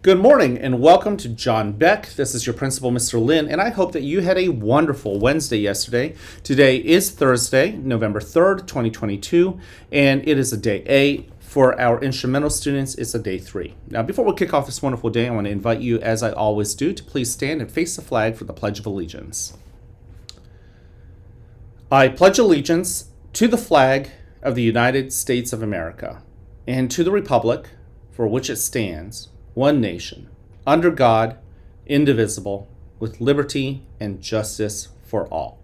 Good morning and welcome to John Beck. This is your principal, Mr. Lin, and I hope that you had a wonderful Wednesday yesterday. Today is Thursday, November 3rd, 2022, and it is a day A. For our instrumental students, it's a day 3. Now, before we kick off this wonderful day, I want to invite you, as I always do, to please stand and face the flag for the Pledge of Allegiance. I pledge allegiance to the flag of the United States of America and to the republic for which it stands, one nation, under God, indivisible, with liberty and justice for all.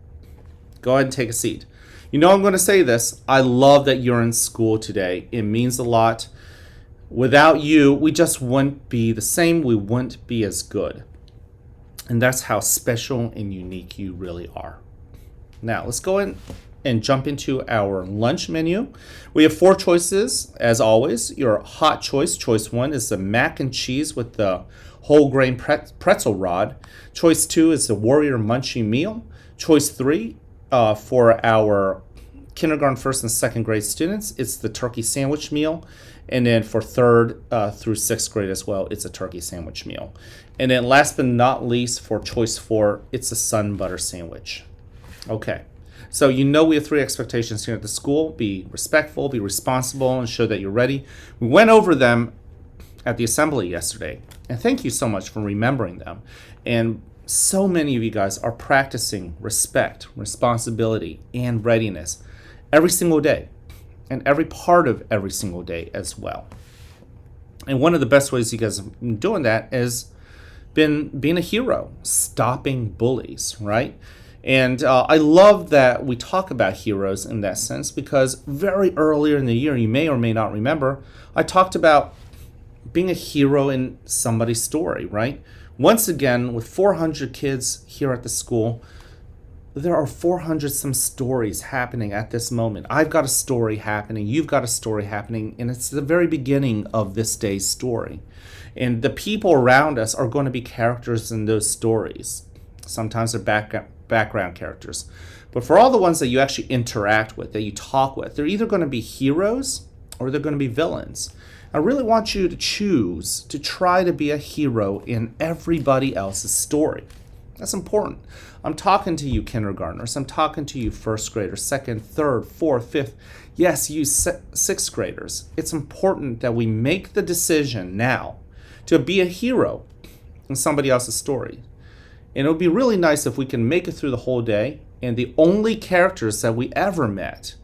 Go ahead and take a seat. You know I'm going to say this. I love that you're in school today. It means a lot. Without you, we just wouldn't be the same. We wouldn't be as good. And that's how special and unique you really are. Now, let's go in and jump into our lunch menu. We have 4 choices, as always. Your hot choice, choice 1, is the mac and cheese with the whole grain pretzel rod. Choice 2 is the Warrior Munchie meal. Choice 3, for our kindergarten, first, and second grade students, it's the turkey sandwich meal. And then for third through sixth grade as well, it's a turkey sandwich meal. And then last but not least, for choice 4, it's a sun butter sandwich. Okay. So you know we have 3 expectations here at the school. Be respectful, be responsible, and show that you're ready. We went over them at the assembly yesterday. And thank you so much for remembering them. And so many of you guys are practicing respect, responsibility, and readiness every single day. And every part of every single day as well. And one of the best ways you guys have been doing that is been being a hero, stopping bullies, right? And I love that we talk about heroes in that sense because very earlier in the year, you may or may not remember, I talked about being a hero in somebody's story, right? Once again, with 400 kids here at the school, there are 400 some stories happening at this moment. I've got a story happening, you've got a story happening, and it's the very beginning of this day's story. And the people around us are going to be characters in those stories. Sometimes they're background characters. But for all the ones that you actually interact with, that you talk with, they're either going to be heroes or they're going to be villains. I really want you to choose to try to be a hero in everybody else's story. That's important. I'm talking to you kindergartners. I'm talking to you first graders, second, third, fourth, fifth. Yes, you sixth graders. It's important that we make the decision now to be a hero in somebody else's story. And it would be really nice if we can make it through the whole day and the only characters that we ever met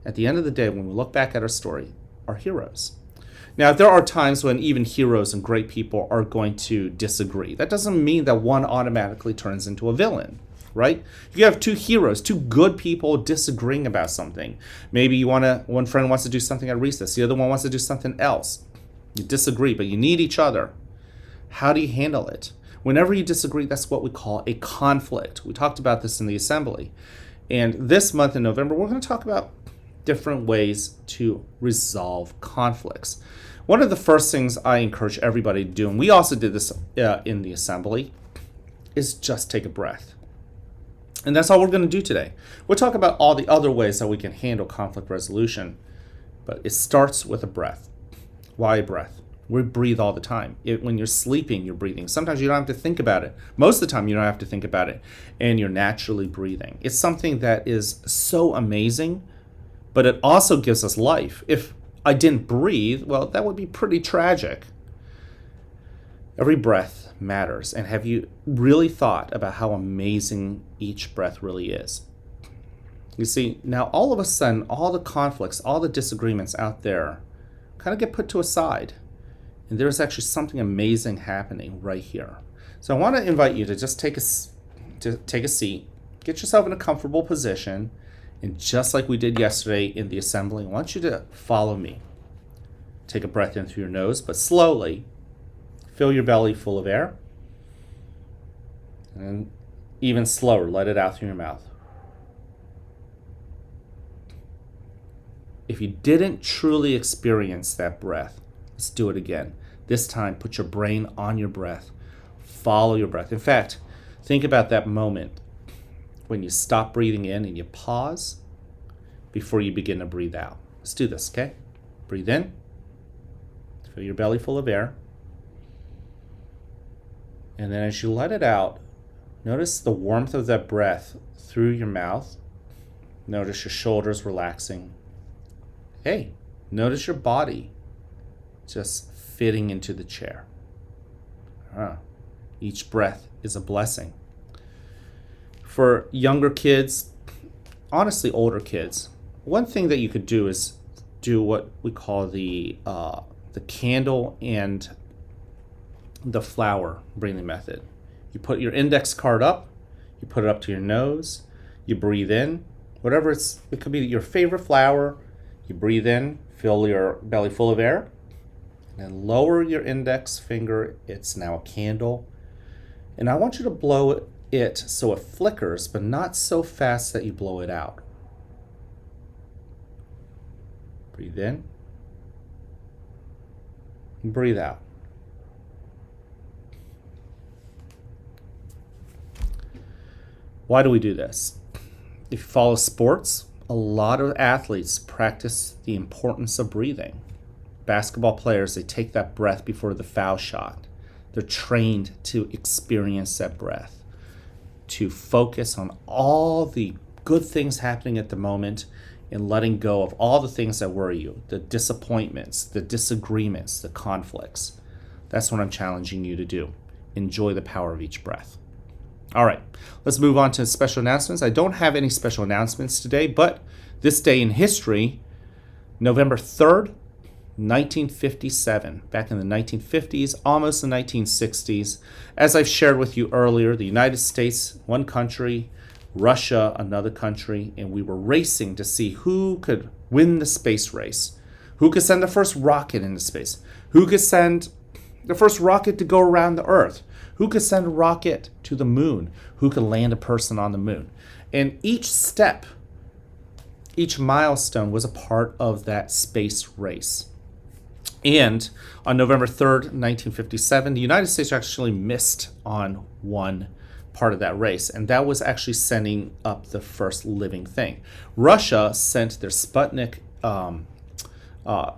at the end of the day when we look back at our story are heroes. Now, there are times when even heroes and great people are going to disagree. That doesn't mean that one automatically turns into a villain, right? You have 2 heroes, 2 good people disagreeing about something. Maybe one friend wants to do something at recess, the other one wants to do something else. You disagree, but you need each other. How do you handle it? Whenever you disagree, that's what we call a conflict. We talked about this in the assembly. And this month in November, we're going to talk about different ways to resolve conflicts. One of the first things I encourage everybody to do, and we also did this in the assembly, is just take a breath. And that's all we're going to do today. We'll talk about all the other ways that we can handle conflict resolution, but it starts with a breath. Why a breath? We breathe all the time. When you're sleeping, you're breathing. Sometimes you don't have to think about it. Most of the time, you don't have to think about it, and you're naturally breathing. It's something that is so amazing, but it also gives us life. If I didn't breathe, well, that would be pretty tragic. Every breath matters, and have you really thought about how amazing each breath really is? You see, now all of a sudden, all the conflicts, all the disagreements out there kind of get put to a side. And there's actually something amazing happening right here. So I want to invite you to just take a seat, get yourself in a comfortable position, and just like we did yesterday in the assembly, I want you to follow me. Take a breath in through your nose, but slowly fill your belly full of air. And even slower, let it out through your mouth. If you didn't truly experience that breath, let's do it again. This time, put your brain on your breath. Follow your breath. In fact, think about that moment when you stop breathing in and you pause before you begin to breathe out. Let's do this, okay? Breathe in. Fill your belly full of air. And then as you let it out, notice the warmth of that breath through your mouth. Notice your shoulders relaxing. Hey, notice your body just fitting into the chair. Each breath is a blessing. For younger kids, honestly older kids, one thing that you could do is do what we call the candle and the flower breathing method. You put your index card up, you put it up to your nose, you breathe in, it could be your favorite flower, you breathe in, fill your belly full of air, and lower your index finger, it's now a candle. And I want you to blow it so it flickers, but not so fast that you blow it out. Breathe in, and breathe out. Why do we do this? If you follow sports, a lot of athletes practice the importance of breathing. Basketball players, they take that breath before the foul shot. They're trained to experience that breath, to focus on all the good things happening at the moment and letting go of all the things that worry you, the disappointments, the disagreements, the conflicts. That's what I'm challenging you to do. Enjoy the power of each breath. All right, let's move on to special announcements. I don't have any special announcements today, but this day in history, November 3rd, 1957, back in the 1950s, almost the 1960s. As I've shared with you earlier, the United States, one country, Russia, another country, and we were racing to see who could win the space race, who could send the first rocket into space, who could send the first rocket to go around the Earth, who could send a rocket to the moon, who could land a person on the moon. And each step, each milestone was a part of that space race. And on November 3rd, 1957, the United States actually missed on one part of that race, and that was actually sending up the first living thing. Russia sent their Sputnik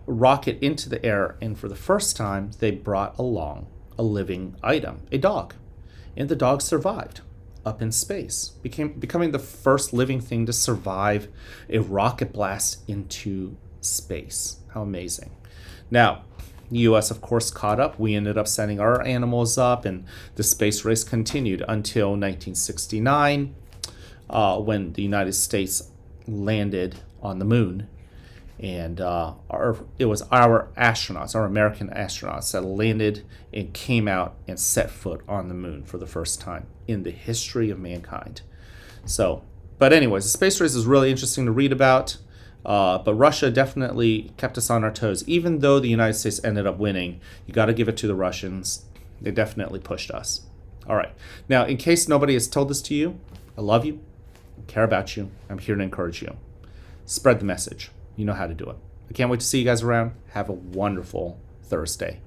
rocket into the air, and for the first time, they brought along a living item, a dog. And the dog survived up in space, becoming the first living thing to survive a rocket blast into space. How amazing. Now, the U.S., of course, caught up. We ended up sending our animals up, and the space race continued until 1969, when the United States landed on the moon. And it was our astronauts, our American astronauts, that landed and came out and set foot on the moon for the first time in the history of mankind. But anyways, the space race is really interesting to read about. But Russia definitely kept us on our toes. Even though the United States ended up winning, you got to give it to the Russians. They definitely pushed us. All right. Now, in case nobody has told this to you, I love you, I care about you. I'm here to encourage you. Spread the message. You know how to do it. I can't wait to see you guys around. Have a wonderful Thursday.